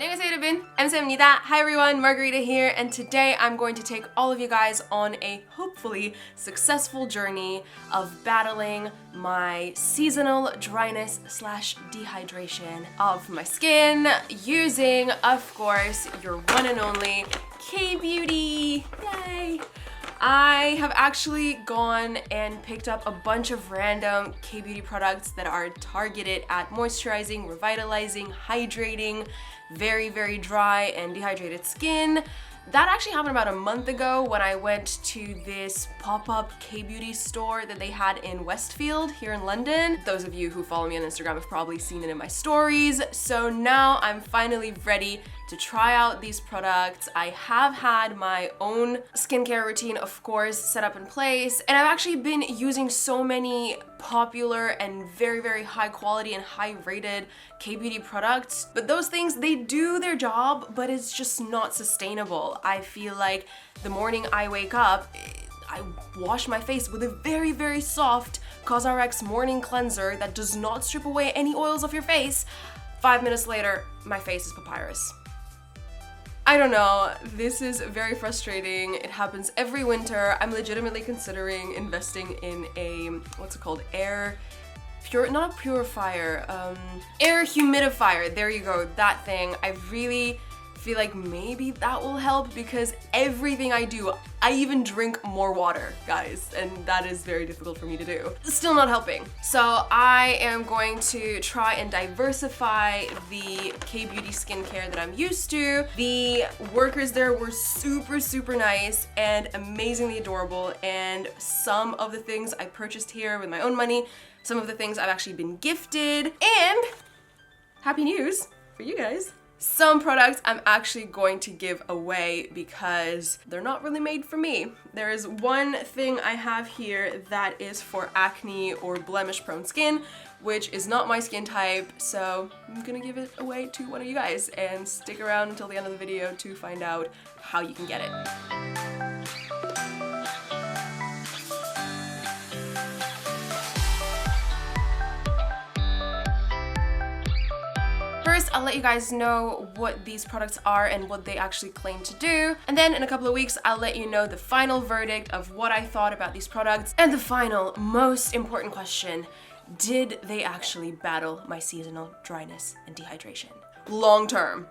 안녕하세요 여러분, MC입니다. Hi everyone, Margarita here, and today I'm going to take all of you guys on a hopefully successful journey of battling my seasonal dryness slash dehydration of my skin using, of course, your one and only K-Beauty. Yay! I have actually gone and picked up a bunch of random K-Beauty products that are targeted at moisturizing, revitalizing, hydrating, very dry and dehydrated skin. That actually happened about a month ago when I went to this pop-up K-Beauty store that they had in Westfield here in London. Those of you who follow me on Instagram have probably seen it in my stories. So now I'm finally ready to try out these products. I have had my own skincare routine, of course, set up in place, and I've actually been using so many popular and very high quality and high rated K-Beauty products. But those things, they do their job, but it's just not sustainable. I feel like the morning I wake up, I wash my face with a very soft CosRx morning cleanser that does not strip away any oils off your face. 5 minutes later, my face is papyrus. I don't know, this is very frustrating. It happens every winter. I'm legitimately considering investing in a, what's it called, air humidifier. There you go, that thing. I really feel like maybe that will help because everything I do, I even drink more water, guys, and that is very difficult for me to do. Still not helping. So I am going to try and diversify the K-Beauty skincare that I'm used to. The workers there were super nice and amazingly adorable, and some of the things I purchased here with my own money, some of the things I've actually been gifted, and happy news for you guys. Some products I'm actually going to give away because they're not really made for me. There is one thing I have here that is for acne or blemish prone skin, which is not my skin type, so I'm gonna give it away to one of you guys, and stick around until the end of the video to find out how you can get it. First, I'll let you guys know what these products are and what they actually claim to do. And then in a couple of weeks, I'll let you know the final verdict of what I thought about these products. And the final, most important question, did they actually battle my seasonal dryness and dehydration? Long term.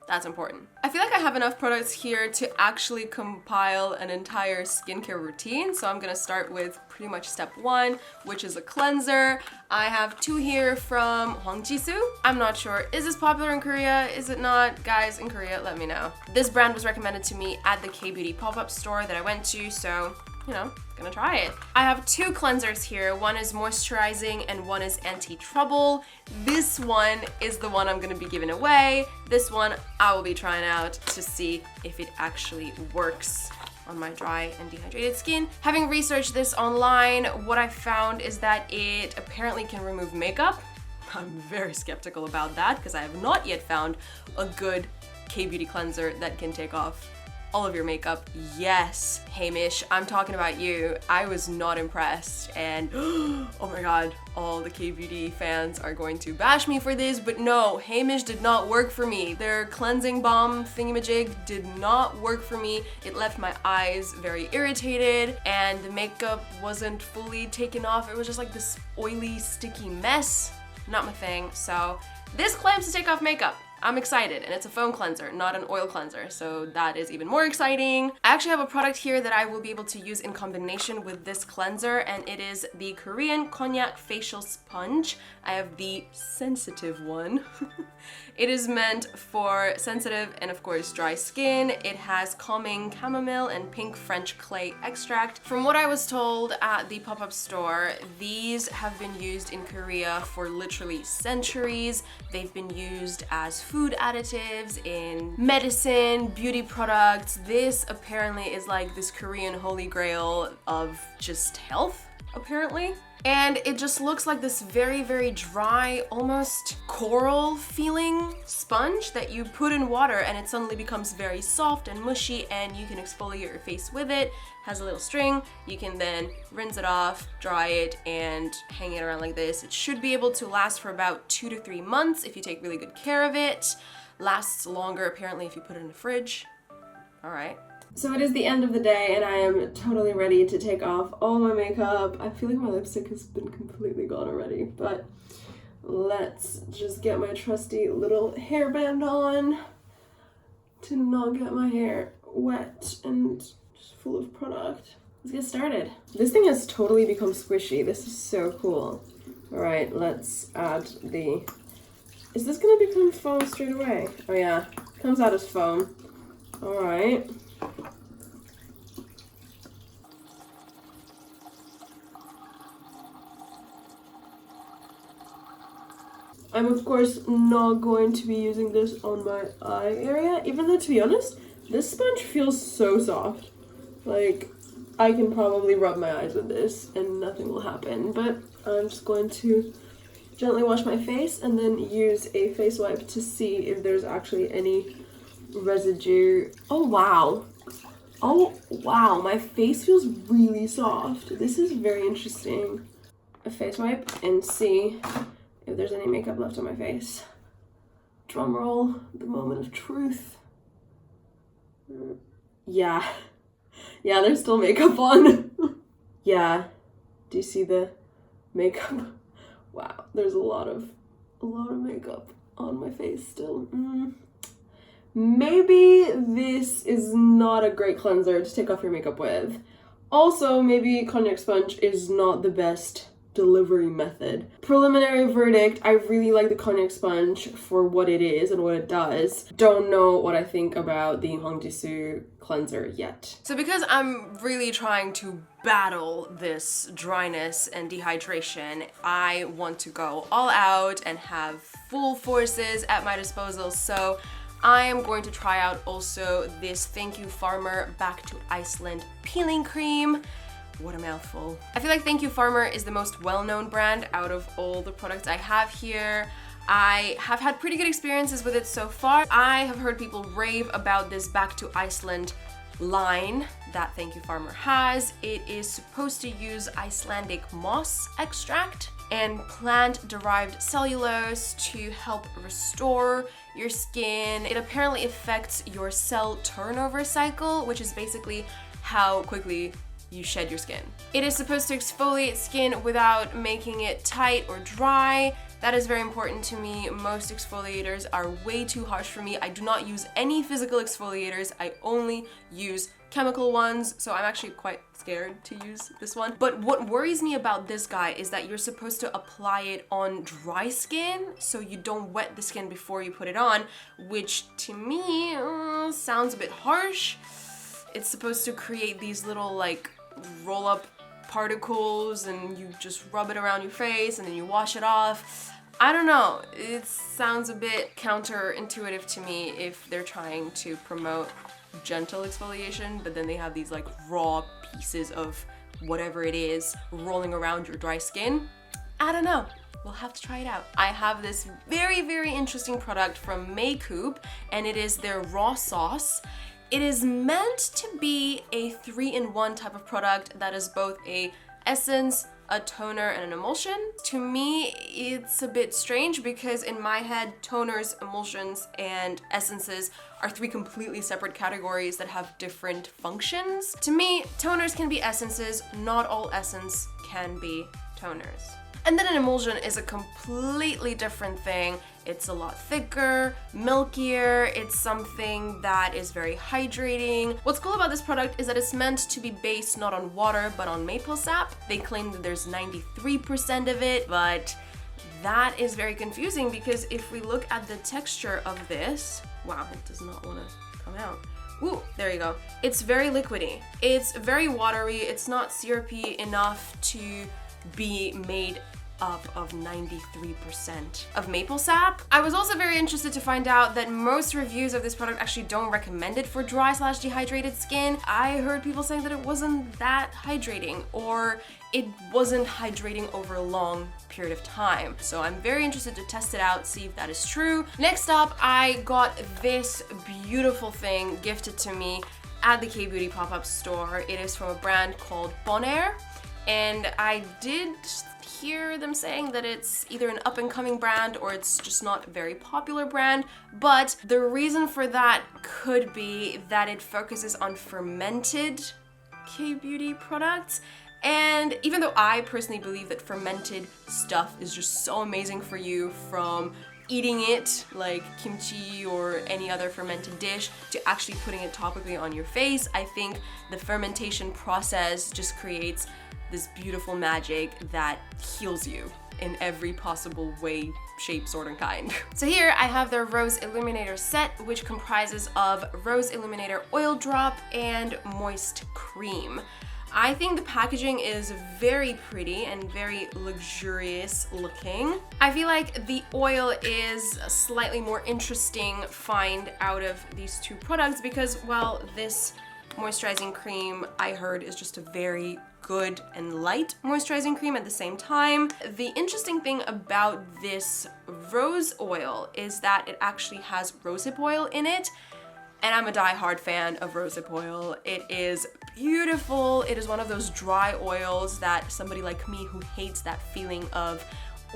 That's important. I feel like I have enough products here to actually compile an entire skincare routine. So I'm gonna start with pretty much step one, which is a cleanser. I have two here from Huangjisoo. I'm not sure, is this popular in Korea? Is it not? Guys in Korea, let me know. This brand was recommended to me at the K-Beauty pop-up store that I went to, so you know, gonna try it. I have two cleansers here. One is moisturizing and one is anti-trouble. This one is the one I'm gonna be giving away. This one I will be trying out to see if it actually works on my dry and dehydrated skin. Having researched this online, what I found is that it apparently can remove makeup. I'm very skeptical about that because I have not yet found a good K-Beauty cleanser that can take off all of your makeup. Yes, Hamish, I'm talking about you. I was not impressed, and oh my god, all the K-Beauty fans are going to bash me for this, but no, Hamish did not work for me. Their cleansing balm thingamajig did not work for me. It left my eyes very irritated, and the makeup wasn't fully taken off. It was just like this oily, sticky mess. Not my thing, so this claims to take off makeup. I'm excited, and it's a foam cleanser, not an oil cleanser, so that is even more exciting. I actually have a product here that I will be able to use in combination with this cleanser, and it is the Korean Konjac Facial Sponge. I have the sensitive one. It is meant for sensitive and of course dry skin. It has calming chamomile and pink French clay extract. From what I was told at the pop-up store, these have been used in Korea for literally centuries. They've been used as food additives, in medicine, beauty products. This apparently is like this Korean holy grail of just health, apparently. And it just looks like this very dry, almost coral feeling sponge that you put in water and it suddenly becomes very soft and mushy, and you can exfoliate your face with it. Has a little string. You can then rinse it off, dry it, and hang it around like this. It should be able to last for about 2 to 3 months if you take really good care of it. lasts longer apparently if you put it in the fridge. All right. So it is the end of the day and I am totally ready to take off all my makeup. I feel like my lipstick has been completely gone already, but let's just get my trusty little hairband on to not get my hair wet and just full of product. Let's get started. This thing has totally become squishy. This is so cool. All right, let's add the... Is this gonna become foam straight away? Oh yeah, it comes out as foam. All right. I'm of course not going to be using this on my eye area, even though to be honest, this sponge feels so soft. Like, I can probably rub my eyes with this and nothing will happen, but I'm just going to gently wash my face and then use a face wipe to see if there's actually any residue. Oh wow. Oh wow, my face feels really soft. This is very interesting. A face wipe and see if there's any makeup left on my face. Drum roll, the moment of truth. Yeah. Yeah, there's still makeup on. Yeah. Do you see the makeup? Wow, there's a lot of makeup on my face still. Maybe this is not a great cleanser to take off your makeup with. Also, maybe Konjac sponge is not the best delivery method. Preliminary verdict, I really like the Konjac sponge for what it is and what it does. Don't know what I think about the Huangjisoo cleanser yet. So because I'm really trying to battle this dryness and dehydration, I want to go all out and have full forces at my disposal. So I am going to try out also this Thank You Farmer Back to Iceland peeling cream. What a mouthful. I feel like Thank You Farmer is the most well-known brand out of all the products I have here. I have had pretty good experiences with it so far. I have heard people rave about this Back to Iceland line that Thank You Farmer has. It is supposed to use Icelandic moss extract and plant-derived cellulose to help restore your skin. It apparently affects your cell turnover cycle, which is basically how quickly you shed your skin. It is supposed to exfoliate skin without making it tight or dry. That is very important to me. Most exfoliators are way too harsh for me. I do not use any physical exfoliators. I only use chemical ones, so I'm actually quite scared to use this one. But what worries me about this guy is that you're supposed to apply it on dry skin so you don't wet the skin before you put it on, which to me sounds a bit harsh. It's supposed to create these little like roll-up particles and you just rub it around your face and then you wash it off. I don't know, it sounds a bit counterintuitive to me if they're trying to promote gentle exfoliation, but then they have these like raw pieces of whatever it is rolling around your dry skin. I don't know. We'll have to try it out. I have this very, very interesting product from Coop, and it is their raw sauce. It is meant to be a 3-in-1 type of product that is both a essence, a toner, and an emulsion. To me, it's a bit strange because in my head, toners, emulsions, and essences are 3 completely separate categories that have different functions. To me, toners can be essences, not all essence can be toners. And then an emulsion is a completely different thing. It's a lot thicker, milkier, it's something that is very hydrating. What's cool about this product is that it's meant to be based not on water, but on maple sap. They claim that there's 93% of it, but that is very confusing because if we look at the texture of this, wow, it does not want to come out. Ooh, there you go. It's very liquidy. It's very watery. It's not syrupy enough to be made up of 93% of maple sap. I was also very interested to find out that most reviews of this product actually don't recommend it for dry/dehydrated skin. I heard people saying that it wasn't that hydrating or it wasn't hydrating over a long period of time. So I'm very interested to test it out, see if that is true. Next up, I got this beautiful thing gifted to me at the K-Beauty pop-up store. It is from a brand called Bonair. And I did hear them saying that it's either an up-and-coming brand or it's just not a very popular brand, but the reason for that could be that it focuses on fermented K-beauty products. And even though I personally believe that fermented stuff is just so amazing for you, from eating it like kimchi or any other fermented dish to actually putting it topically on your face, I think the fermentation process just creates this beautiful magic that heals you in every possible way, shape, sort, and kind. So here I have their Rose Illuminator set, which comprises of Rose Illuminator Oil Drop and Moist Cream. I think the packaging is very pretty and very luxurious looking. I feel like the oil is a slightly more interesting find out of these two products because, well, this moisturizing cream I heard is just a very good and light moisturizing cream at the same time. The interesting thing about this rose oil is that it actually has rosehip oil in it, and I'm a die-hard fan of rosehip oil. It is beautiful. It is one of those dry oils that somebody like me who hates that feeling of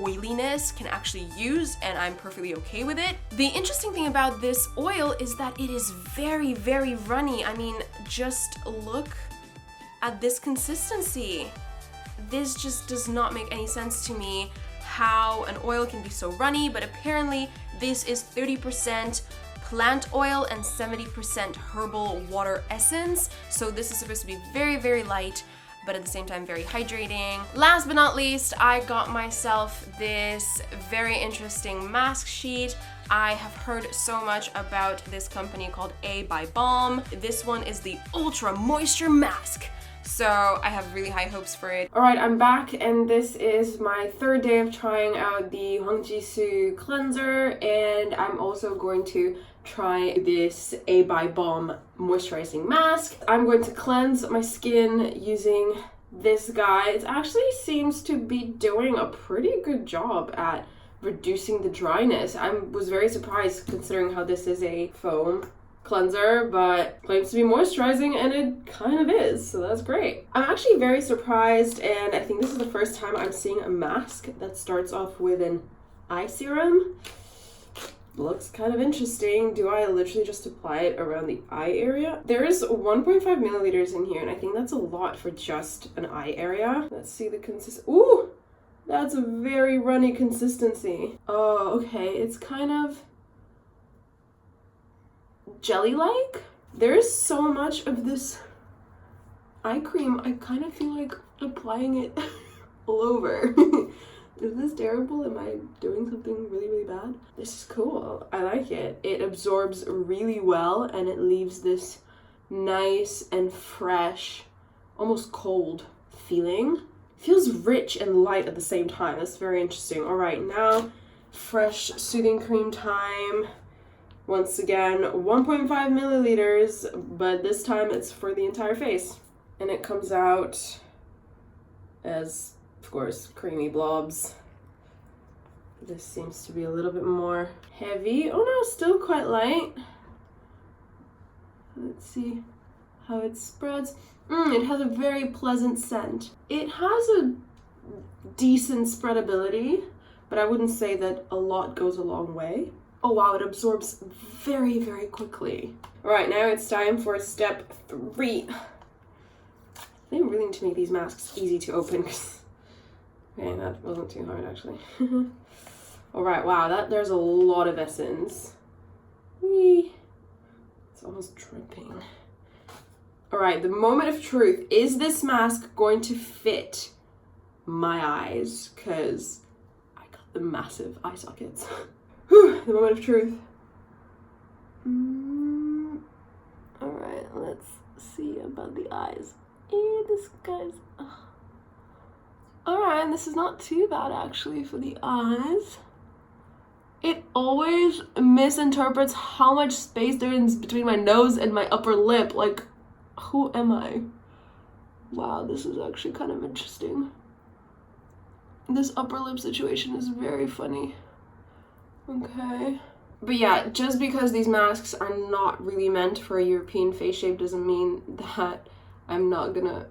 oiliness can actually use, and I'm perfectly okay with it. The interesting thing about this oil is that it is very, very runny. I mean, just look at this consistency. This just does not make any sense to me how an oil can be so runny, but apparently this is 30% plant oil and 70% herbal water essence. So this is supposed to be very, very light, but at the same time very hydrating. Last but not least, I got myself this very interesting mask sheet. I have heard so much about this company called A by Balm. This one is the Ultra Moisture Mask, so I have really high hopes for it. Alright, I'm back, and this is my third day of trying out the Huangjisoo cleanser, and I'm also going to try this A by Balm moisturizing mask. I'm going to cleanse my skin using this guy. It actually seems to be doing a pretty good job at reducing the dryness. I was very surprised considering how this is a foam cleanser, but claims to be moisturizing, and it kind of is, so that's great. I'm actually very surprised, and I think this is the first time I'm seeing a mask that starts off with an eye serum. Looks kind of interesting. Do I literally just apply it around the eye area? There is 1.5 milliliters in here, and I think that's a lot for just an eye area. Let's see the consistency. Ooh, that's a very runny consistency. Oh, okay, it's kind of jelly-like. There's so much of this eye cream, I kind of feel like applying it all over. Is this terrible? Am I doing something really, really bad? This is cool. I like it. It absorbs really well, and it leaves this nice and fresh, almost cold feeling. It feels rich and light at the same time. That's very interesting. All right, now fresh soothing cream time. Once again, 1.5 milliliters, but this time it's for the entire face. And it comes out as, of course, creamy blobs. This seems to be a little bit more heavy. Oh no, still quite light. Let's see how it spreads. It has a very pleasant scent. It has a decent spreadability, but I wouldn't say that a lot goes a long way. Oh wow, it absorbs very, very quickly. All right, now it's time for step 3. They really need to make these masks easy to open. Okay, that wasn't too hard actually. All right, wow, there's a lot of essence. Whee. It's almost dripping. All right, the moment of truth. Is this mask going to fit my eyes? Because I got the massive eye sockets. Whew, the moment of truth. All right, let's see about the eyes. This guy's... Alright, this is not too bad actually for the eyes. It always misinterprets how much space there is between my nose and my upper lip. Like, who am I? Wow, this is actually kind of interesting. This upper lip situation is very funny. Okay. But yeah, just because these masks are not really meant for a European face shape doesn't mean that I'm not gonna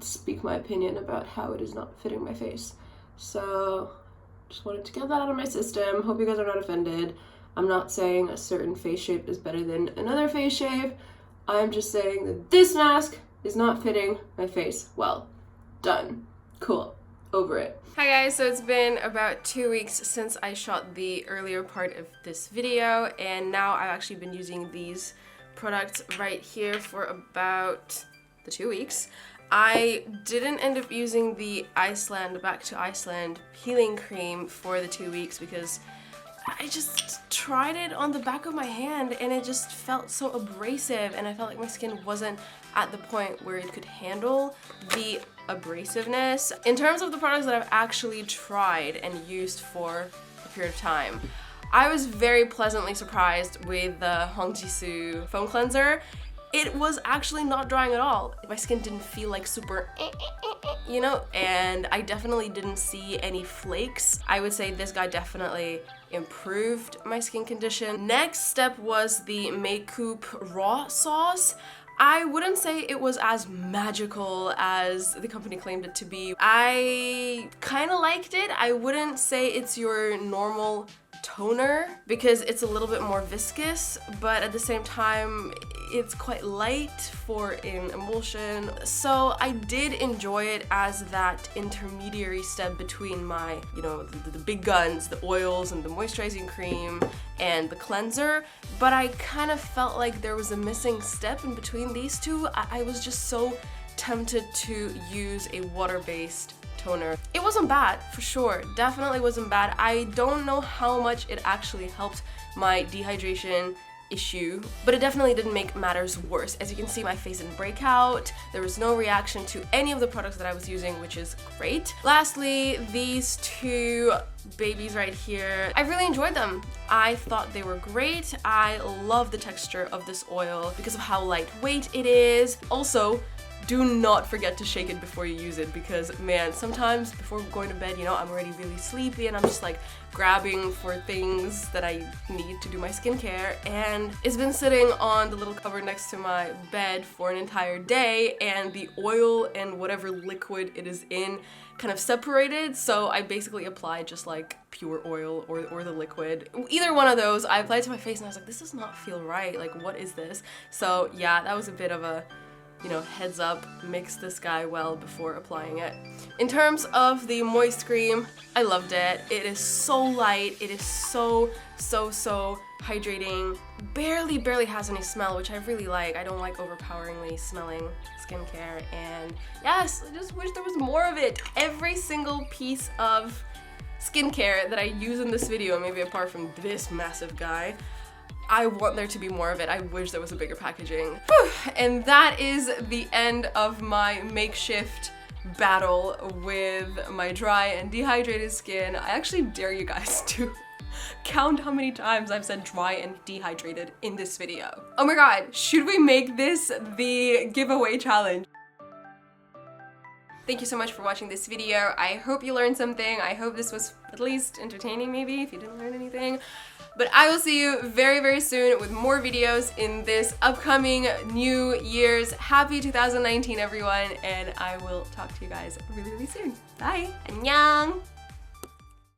speak my opinion about how it is not fitting my face. So just wanted to get that out of my system. Hope you guys are not offended. I'm not saying a certain face shape is better than another face shape. I'm just saying that this mask is not fitting my face well. Done. Cool. Over it. Hi guys, so it's been about 2 weeks since I shot the earlier part of this video, and now I've actually been using these products right here for about the 2 weeks. I didn't end up using the Back to Iceland peeling cream for the 2 weeks because I just tried it on the back of my hand and it just felt so abrasive, and I felt like my skin wasn't at the point where it could handle the abrasiveness. In terms of the products that I've actually tried and used for a period of time, I was very pleasantly surprised with the Huangjisoo foam cleanser. It was actually not drying at all. My skin didn't feel like super, you know, and I definitely didn't see any flakes. I would say this guy definitely improved my skin condition. Next step was the Coop Raw Sauce. I wouldn't say it was as magical as the company claimed it to be. I kind of liked it. I wouldn't say it's your normal toner because it's a little bit more viscous, but at the same time it's quite light for an emulsion. So I did enjoy it as that intermediary step between my, you know, the big guns, the oils and the moisturizing cream and the cleanser, but I kind of felt like there was a missing step in between these two. I was just so tempted to use a water-based toner. It wasn't bad, for sure. Definitely wasn't bad. I don't know how much it actually helped my dehydration issue, but it definitely didn't make matters worse. As you can see, my face didn't break out. There was no reaction to any of the products that I was using, which is great. Lastly, these two babies right here, I really enjoyed them. I thought they were great. I love the texture of this oil because of how lightweight it is. Also, do not forget to shake it before you use it because, man, sometimes before going to bed, you know, I'm already really sleepy and I'm just like grabbing for things that I need to do my skincare, and it's been sitting on the little cupboard next to my bed for an entire day, and the oil and whatever liquid it is in kind of separated, so I basically applied just like pure oil or the liquid. Either one of those, I applied to my face and I was like, this does not feel right, like what is this? So yeah, that was a bit of a, you know, heads up, mix this guy well before applying it. In terms of the moist cream, I loved it. It is so light, it is so hydrating, barely has any smell, which I really like. I don't like overpoweringly smelling skincare, and yes, I just wish there was more of it. Every single piece of skincare that I use in this video, maybe apart from this massive guy, I want there to be more of it. I wish there was a bigger packaging. Whew. And that is the end of my makeshift battle with my dry and dehydrated skin. I actually dare you guys to count how many times I've said dry and dehydrated in this video. Oh my god, should we make this the giveaway challenge? Thank you so much for watching this video. I hope you learned something. I hope this was at least entertaining, maybe, if you didn't learn anything. But I will see you very soon with more videos in this upcoming new year's. Happy 2019, everyone, and I will talk to you guys really soon. Bye! Annyeong!